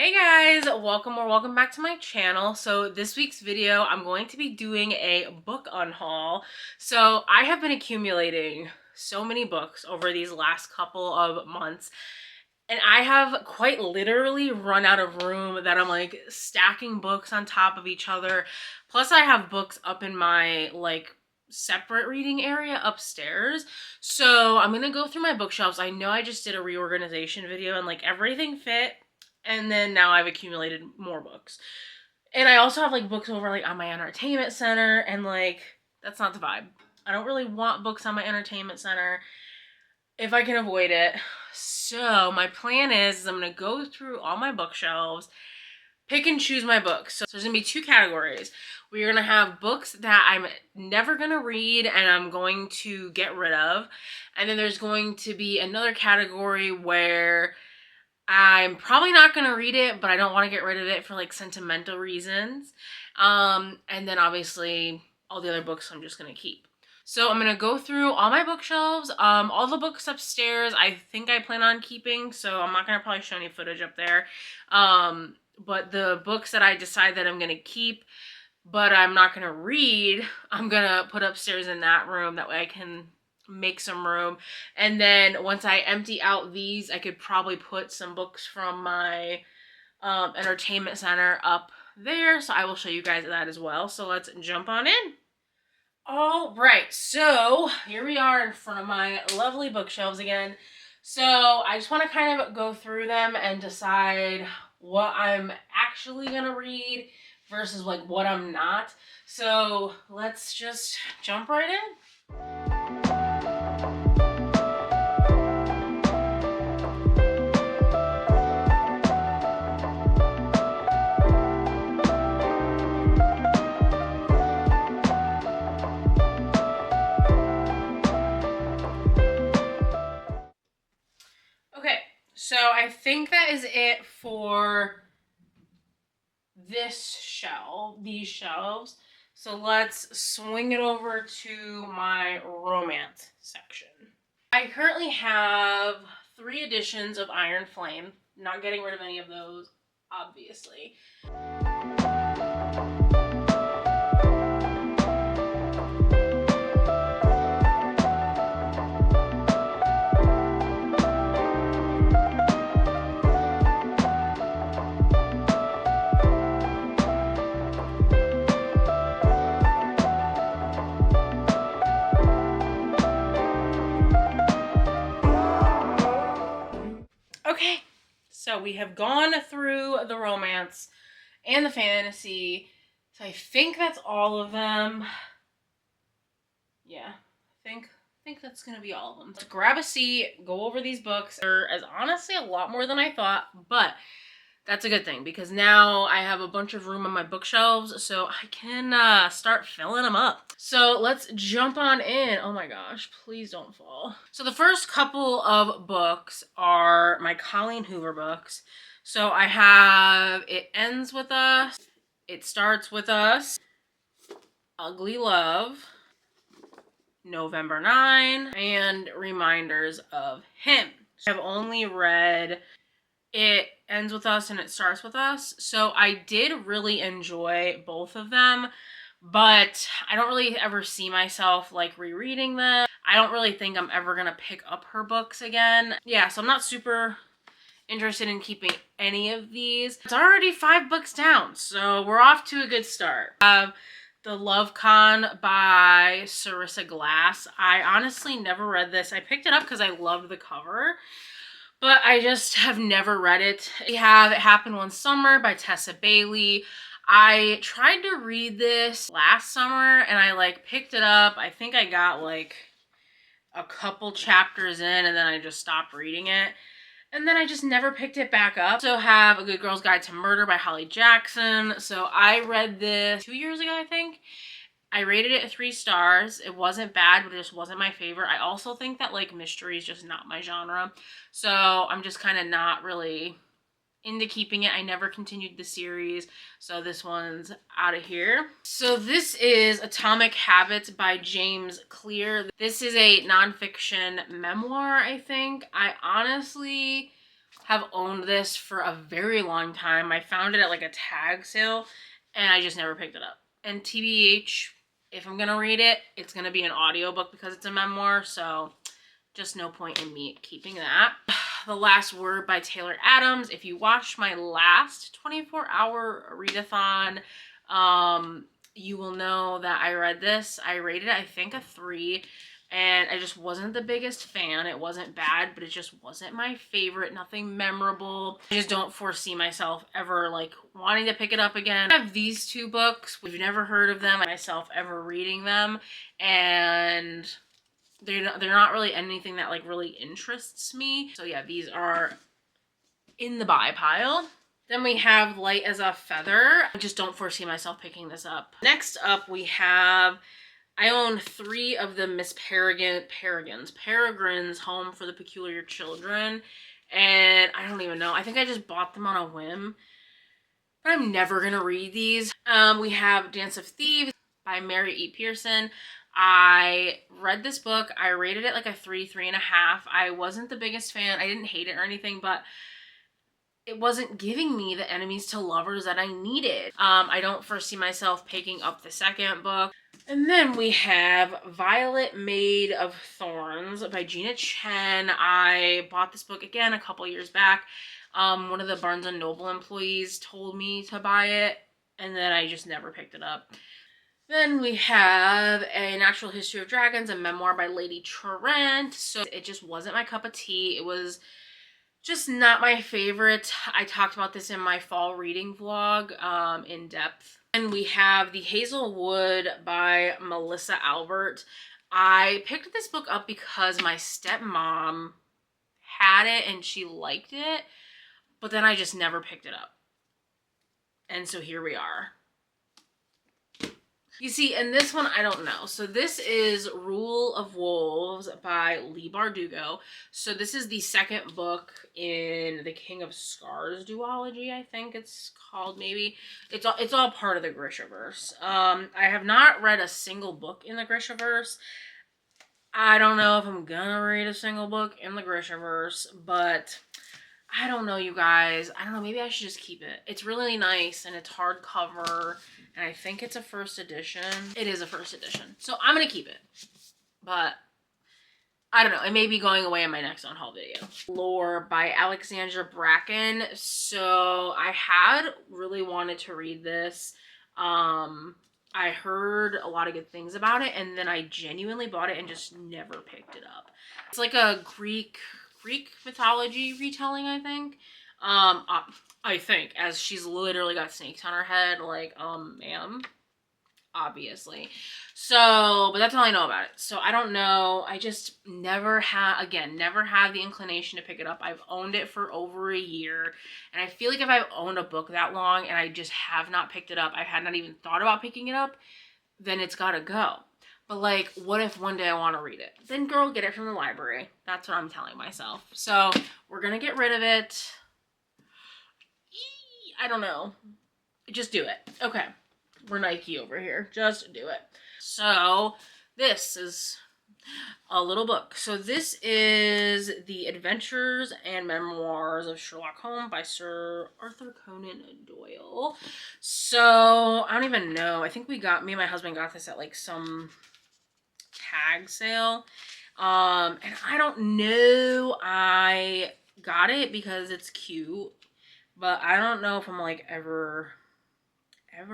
Hey guys, welcome back to my channel. So this week's video, I'm going to be doing a book unhaul. So I have been accumulating so many books over these last couple of months, and I have quite literally run out of room that I'm like stacking books on top of each other. Plus I have books up in my separate reading area upstairs. So I'm gonna go through my bookshelves. I know I just did a reorganization video and like everything fit. And then now I've accumulated more books. And I also have like books over like on my entertainment center, and like that's not the vibe. I don't really want books on my entertainment center if I can avoid it. So my plan is I'm gonna go through all my bookshelves, pick and choose my books. So there's gonna be two categories. We're gonna have books that I'm never gonna read and I'm going to get rid of. And then there's going to be another category where I'm probably not going to read it, but I don't want to get rid of it for like sentimental reasons. And then obviously all the other books I'm just going to keep. So I'm going to go through all my bookshelves. All the books upstairs I think I plan on keeping, so I'm not going to probably show any footage up there. But the books that I decide that I'm going to keep but I'm not going to read, I'm going to put upstairs in that room. That way I can make some room. And then once I empty out these, I could probably put some books from my entertainment center up there. So I will show you guys that as well. So let's jump on in. All right, so here we are in front of my lovely bookshelves again. So I just want to kind of go through them and decide what I'm actually going to read versus like what I'm not. So let's just jump right in. Okay, so I think that is it for these shelves. So let's swing it over to my romance section. I currently have 3 editions of Iron Flame. Not getting rid of any of those, obviously. Okay, so we have gone through the romance and the fantasy. So I think that's all of them. Yeah, I think that's gonna be all of them. Let's grab a seat, go over these books. They're honestly a lot more than I thought, but that's a good thing because now I have a bunch of room on my bookshelves, so I can start filling them up. So let's jump on in. Oh my gosh, please don't fall. So the first couple of books are my Colleen Hoover books. So I have It Ends With Us, It Starts With Us, Ugly Love, November 9, and Reminders of Him. I've only read It Ends With Us and It Starts With Us. So I did really enjoy both of them, but I don't really ever see myself like rereading them. I don't really think I'm ever gonna pick up her books again. Yeah, so I'm not super interested in keeping any of these. It's already 5 books down, so we're off to a good start. The Love Con by Sarissa Glass. I honestly never read this. I picked it up because I loved the cover, but I just have never read it. We have It Happened One Summer by Tessa Bailey. I tried to read this last summer and I like picked it up. I think I got like a couple chapters in and then I just stopped reading it. And then I just never picked it back up. Also have A Good Girl's Guide to Murder by Holly Jackson. So I read this 2 years ago, I think. I rated it 3 stars. It wasn't bad, but it just wasn't my favorite. I also think that like mystery is just not my genre. So I'm just kind of not really into keeping it. I never continued the series, so this one's out of here. So this is Atomic Habits by James Clear. This is a nonfiction memoir, I think. I honestly Have owned this for a very long time. I found it at like a tag sale and I just never picked it up. And TBH, if I'm gonna read it, it's gonna be an audiobook because it's a memoir, so just no point in me keeping that. The Last Word by Taylor Adams. If you watched my last 24-hour readathon, you will know that I read this. I rated it, I think, a 3. And I just wasn't the biggest fan. It wasn't bad, but it just wasn't my favorite. Nothing memorable. I just don't foresee myself ever like wanting to pick it up again. I have these 2 books. We've never heard of them. Myself ever reading them, and they're not really anything that like really interests me. So yeah, these are in the buy pile. Then we have Light as a Feather. I just don't foresee myself picking this up. Next up we have, I own 3 of the Miss Peregrine's Home for the Peculiar Children. And I don't even know. I think I just bought them on a whim. But I'm never going to read these. We have Dance of Thieves by Mary E. Pearson. I read this book. I rated it like a 3, 3.5. I wasn't the biggest fan. I didn't hate it or anything, but it wasn't giving me the enemies to lovers that I needed. I don't foresee myself picking up the second book. And then we have Violet Made of Thorns by Gina Chen. I bought this book again a couple years back. One of the Barnes & Noble employees told me to buy it, and then I just never picked it up. Then we have A Natural History of Dragons, a memoir by Lady Trent. So it just wasn't my cup of tea. It was just not my favorite. I talked about this in my fall reading vlog in depth. And we have The Hazelwood by Melissa Albert. I picked this book up because my stepmom had it and she liked it, but then I just never picked it up. And so here we are. You see, and this one, I don't know. So this is Rule of Wolves by Leigh Bardugo. So this is the second book in the King of Scars duology, I think it's called, maybe. It's all part of the Grishaverse. I have not read a single book in the Grishaverse. I don't know if I'm gonna read a single book in the Grishaverse, but I don't know, you guys. I don't know, maybe I should just keep it. It's really nice, and it's hardcover, and I think it's a first edition. It is a first edition. So I'm going to keep it. But I don't know. It may be going away in my next unhaul video. Lore by Alexandra Bracken. So I had really wanted to read this. I heard a lot of good things about it, and then I genuinely bought it and just never picked it up. It's like a Greek mythology retelling, I think. I think, as she's literally got snakes on her head, like, ma'am, obviously. So, but that's all I know about it. So I don't know. I just never had the inclination to pick it up. I've owned it for over a year, and I feel like if I've owned a book that long and I just have not picked it up, I had not even thought about picking it up, then it's gotta go. But like, what if one day I want to read it? Then girl, get it from the library. That's what I'm telling myself. So we're gonna get rid of it. I don't know. Just do it. Okay. We're Nike over here. Just do it. So this is a little book. So this is The Adventures and Memoirs of Sherlock Holmes by Sir Arthur Conan Doyle. So I don't even know. I think me and my husband got this at like some tag sale. And I don't know. I got it because it's cute, but I don't know if I'm like ever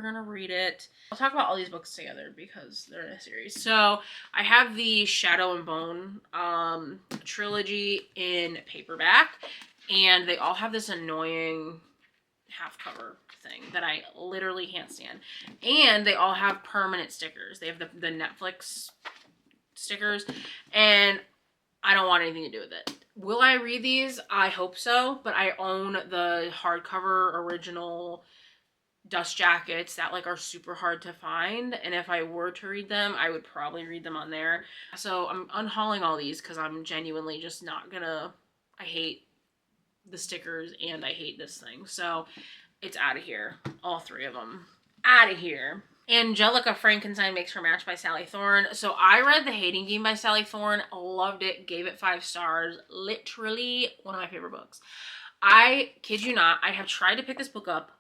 gonna read it. I'll talk about all these books together because they're in a series. So I have the Shadow and Bone trilogy in paperback, and they all have this annoying half cover thing that I literally can't stand. And they all have permanent stickers. They have the Netflix stickers, and I don't want anything to do with it. Will I read these? I hope so, but I own the hardcover original dust jackets that like are super hard to find, and if I were to read them, I would probably read them on there. So I'm unhauling all these because I'm genuinely just not gonna. I hate the stickers and I hate this thing, so it's out of here. All 3 of them out of here. Angelica Frankenstein Makes Her Match by Sally Thorne. So I read The Hating Game by Sally Thorne, loved it, gave it 5 stars, literally one of my favorite books. I kid you not, I have tried to pick this book up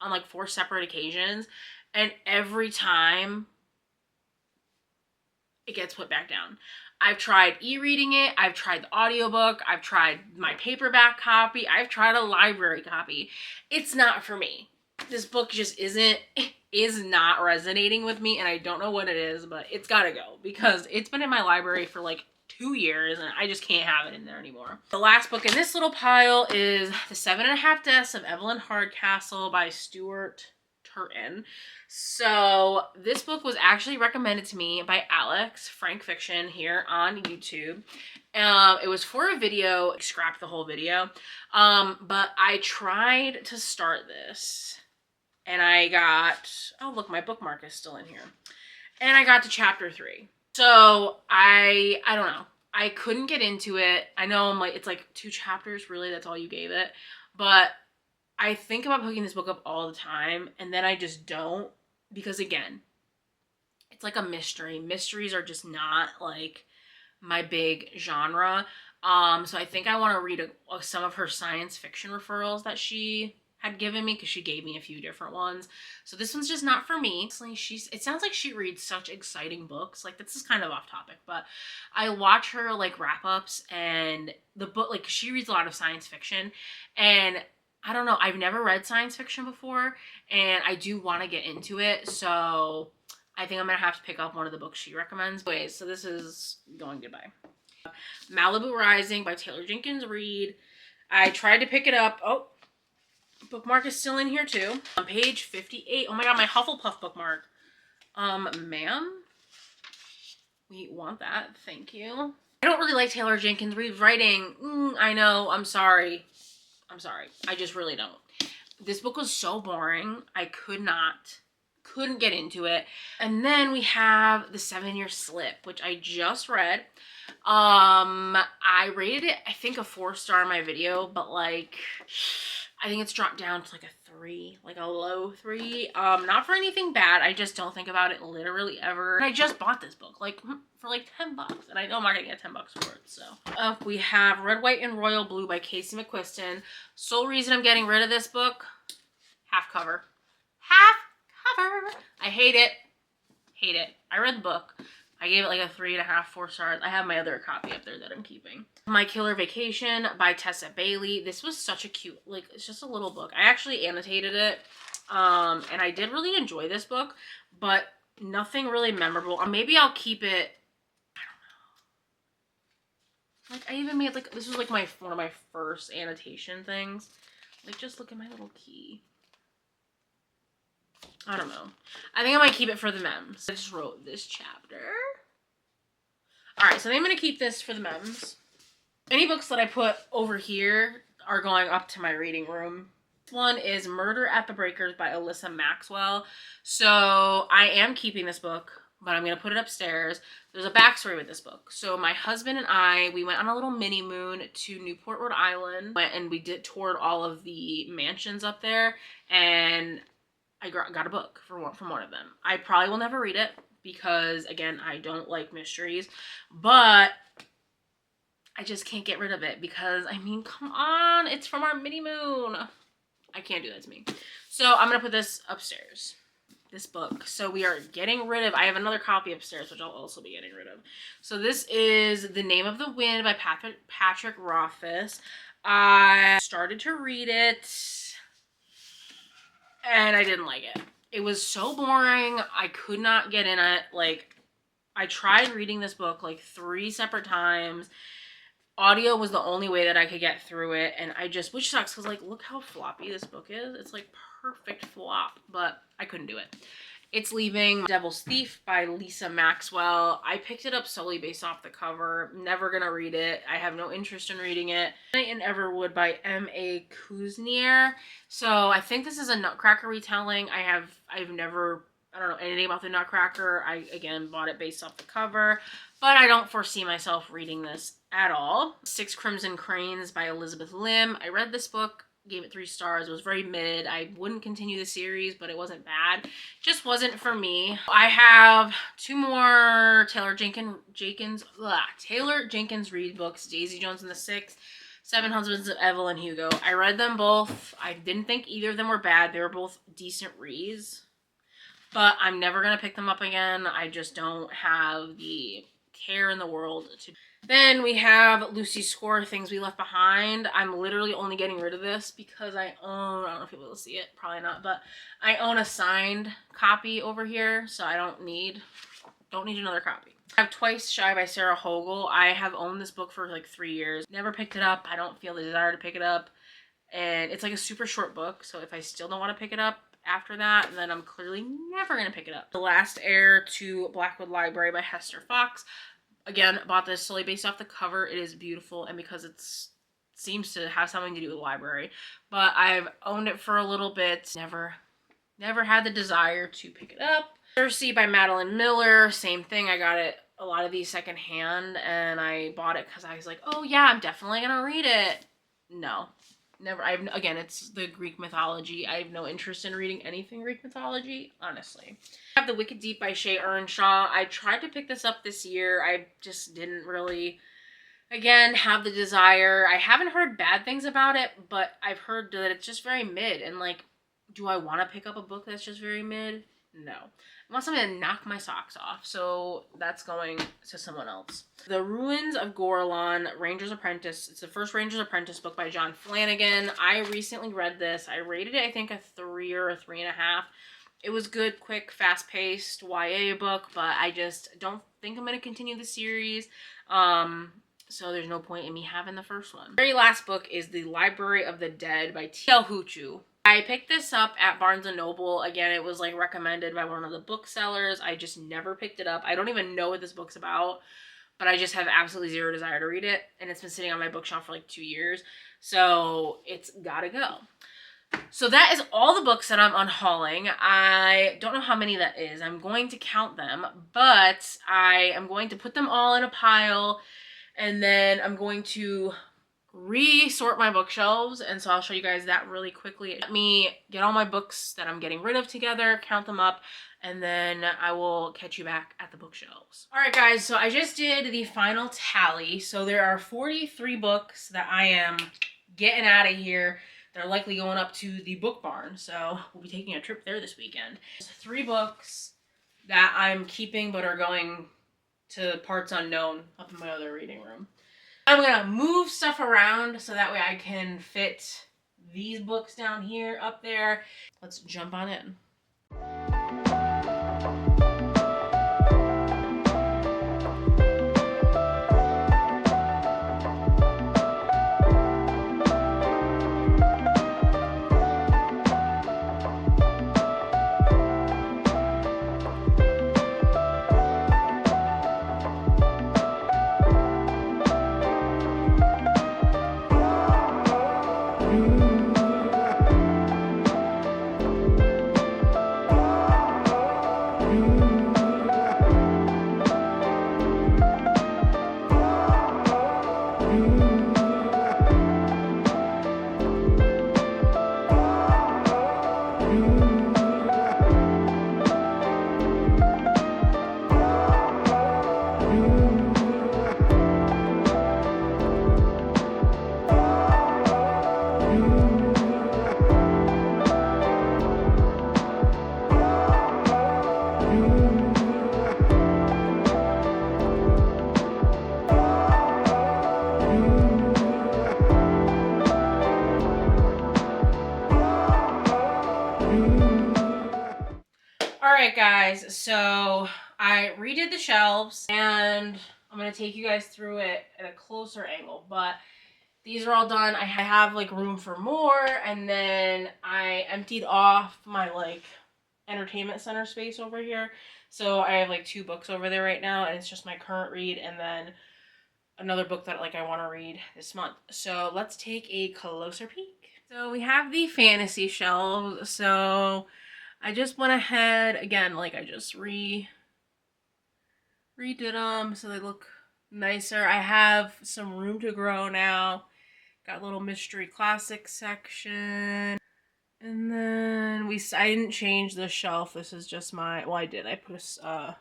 on like 4 separate occasions, and every time it gets put back down. I've tried e-reading it, I've tried the audiobook, I've tried my paperback copy, I've tried a library copy. It's not for me. This book just is not resonating with me, and I don't know what it is, but it's gotta go because it's been in my library for like 2 years and I just can't have it in there anymore. The last book in this little pile is The 7.5 Deaths of Evelyn Hardcastle by Stuart Turton. So this book was actually recommended to me by Alex, Frank Fiction, here on YouTube. It was for a video, scrapped the whole video, but I tried to start this and I got, oh look, my bookmark is still in here, and I got to chapter 3. So I don't know, I couldn't get into it. I know I'm like, it's like 2 chapters, really, that's all you gave it, but I think about picking this book up all the time, and then I just don't, because again, it's like a mystery. Mysteries are just not like my big genre. So I think I want to read some of her science fiction referrals that she had given me, because she gave me a few different ones. So this one's just not for me. It sounds like she reads such exciting books. Like, this is kind of off topic, but I watch her like wrap-ups, and the book, like, she reads a lot of science fiction, and I don't know, I've never read science fiction before, and I do want to get into it, so I think I'm going to have to pick up one of the books she recommends. Anyways, so this is going goodbye. Malibu Rising by Taylor Jenkins Reid. I tried to pick it up. Oh, bookmark is still in here too. On page 58. Oh my god, my Hufflepuff bookmark. Ma'am? We want that. Thank you. I don't really like Taylor Jenkins Reid's writing. I know. I'm sorry. I just really don't. This book was so boring. I couldn't get into it. And then we have The 7-Year Slip, which I just read. I rated it, I think, a 4-star in my video, but like, I think it's dropped down to like a 3, like a low 3. Not for anything bad. I just don't think about it literally ever. And I just bought this book like for like $10, and I know I'm not gonna get $10 for it. So we have Red, White, and Royal Blue by Casey McQuiston. Sole reason I'm getting rid of this book, half cover. I hate it. I read the book. I gave it like a 3.5, 4 stars. I have my other copy up there that I'm keeping. My Killer Vacation by Tessa Bailey. This was such a cute, like, it's just a little book. I actually annotated it, and I did really enjoy this book, but nothing really memorable. Maybe I'll keep it. I don't know. Like, I even made, like, this was like one of my first annotation things. Like, just look at my little key. I don't know. I think I might keep it for the memes. I just wrote this chapter. Alright, so I think I'm going to keep this for the memes. Any books that I put over here are going up to my reading room. This one is Murder at the Breakers by Alyssa Maxwell. So I am keeping this book, but I'm going to put it upstairs. There's a backstory with this book. So my husband and we went on a little mini moon to Newport, Rhode Island, and we toured all of the mansions up there, and I got a book from one of them. I probably will never read it because, again, I don't like mysteries, but I just can't get rid of it because, I mean, come on, it's from our mini moon. I can't do that to me. So I'm going to put this upstairs, this book. So we are getting rid of, I have another copy upstairs, which I'll also be getting rid of. So this is The Name of the Wind by Patrick Rothfuss. I started to read it, and I didn't like it. It was so boring. I could not get in it. Like, I tried reading this book like 3 separate times. Audio was the only way that I could get through it, and which sucks because, like, look how floppy this book is. It's like perfect flop, but I couldn't do it. It's Leaving. Devil's Thief by Lisa Maxwell. I picked it up solely based off the cover. Never gonna read it. I have no interest in reading it. Night in Everwood by M.A. Kuznier. So I think this is a Nutcracker retelling. I've never, I don't know anything about the Nutcracker. I, again, bought it based off the cover, but I don't foresee myself reading this at all. Six Crimson Cranes by Elizabeth Lim. I read this book, gave it 3 stars. It was very mid. I wouldn't continue the series, but it wasn't bad. Just wasn't for me. I have 2 more Taylor Jenkins Reid books. Daisy Jones and the Six. Seven Husbands of Evelyn Hugo. I read them both. I didn't think either of them were bad. They were both decent reads. But I'm never going to pick them up again. I just don't have the care in the world to. Then we have Lucy Score, Things We Left Behind. I'm literally only getting rid of this because I own, I don't know if you'll be able to see it, probably not, but I own a signed copy over here, so I don't need another copy. I have Twice Shy by Sarah Hogle. I have owned this book for like 3 years. Never picked it up. I don't feel the desire to pick it up. And it's like a super short book, so if I still don't want to pick it up after that, then I'm clearly never going to pick it up. The Last Heir to Blackwood Library by Hester Fox. Again, bought this solely based off the cover. It is beautiful, and because it seems to have something to do with the library. But I've owned it for a little bit. Never had the desire to pick it up. Cersei by Madeline Miller. Same thing. I got it, a lot of these secondhand, and I bought it because I was like, oh yeah, I'm definitely going to read it. No. Never. Again, it's the Greek mythology. I have no interest in reading anything Greek mythology, honestly. I have The Wicked Deep by Shay Earnshaw. I tried to pick this up this year. I just didn't really, again, have the desire. I haven't heard bad things about it, but I've heard that it's just very mid. And like, do I want to pick up a book that's just very mid? No. I want something to knock my socks off, so that's going to someone else. The Ruins of Gorlan, Ranger's Apprentice. It's the first Ranger's Apprentice book by John Flanagan. I recently read this. I rated it, I think, a 3 or a 3.5. It was good, quick, fast-paced YA book, but I just don't think I'm going to continue the series. So there's no point in me having the first one. The very last book is The Library of the Dead by T.L. Huchu. I picked this up at Barnes & Noble. Again, it was like recommended by one of the booksellers. I just never picked it up. I don't even know what this book's about, but I just have absolutely zero desire to read it. And it's been sitting on my bookshelf for like 2 years. So it's gotta go. So that is all the books that I'm unhauling. I don't know how many that is. I'm going to count them, but I am going to put them all in a pile, and then I'm going to re-sort my bookshelves, and so I'll show you guys that really quickly. Let me get all my books that I'm getting rid of together, count them up, and then I will catch you back at the bookshelves. Alright guys, so I just did the final tally. So there are 43 books that I am getting out of here. They're likely going up to the book barn, so we'll be taking a trip there this weekend. There's 3 books that I'm keeping but are going to parts unknown up in my other reading room. I'm gonna move stuff around so that way I can fit these books down here, up there. Let's jump on in. Alright guys, so I redid the shelves and I'm going to take you guys through it at a closer angle, but these are all done. I have like room for more, and then I emptied off my like entertainment center space over here. So I have like 2 books over there right now, and it's just my current read and then another book that like I want to read this month. So let's take a closer peek. So we have the fantasy shelves. So I just went ahead, again, like I just redid them so they look nicer. I have some room to grow now. Got a little mystery classics section. And then I didn't change the shelf. This is just my, well I did. I put a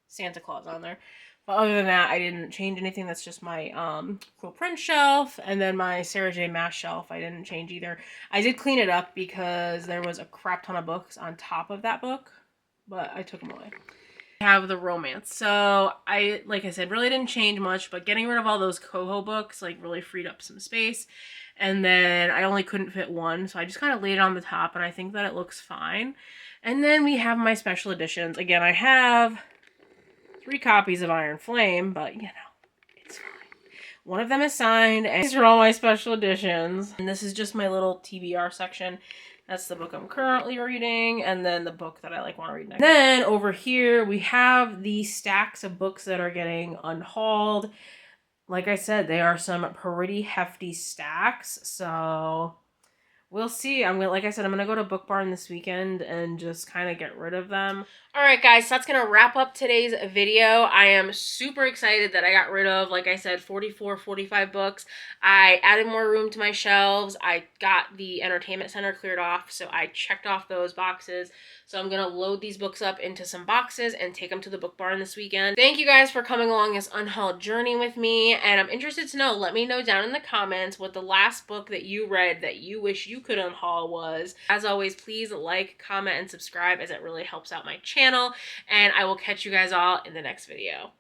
Santa Claus on there. But other than that, I didn't change anything. That's just my Quill Print shelf, and then my Sarah J. Maas shelf. I didn't change either. I did clean it up because there was a crap ton of books on top of that book, but I took them away. I have the romance. So I, like I said, really didn't change much, but getting rid of all those Coho books like really freed up some space. And then I only couldn't fit one, so I just kind of laid it on the top, and I think that it looks fine. And then we have my special editions. Again, I have 3 copies of Iron Flame, but you know, it's fine. One of them is signed, and these are all my special editions. And this is just my little TBR section. That's the book I'm currently reading, and then the book that I want to read next. Then over here, we have the stacks of books that are getting unhauled. Like I said, they are some pretty hefty stacks, so we'll see. Like I said, I'm gonna go to Book Barn this weekend and just kind of get rid of them. All right, guys, so that's gonna wrap up today's video. I am super excited that I got rid of, like I said, 45 books. I added more room to my shelves. I got the entertainment center cleared off, so I checked off those boxes. So I'm gonna load these books up into some boxes and take them to the Book Barn this weekend. Thank you guys for coming along this unhauled journey with me, and I'm interested to know, let me know down in the comments what the last book that you read that you wish you could unhaul was. As always, please like, comment, and subscribe, as it really helps out my channel, and I will catch you guys all in the next video.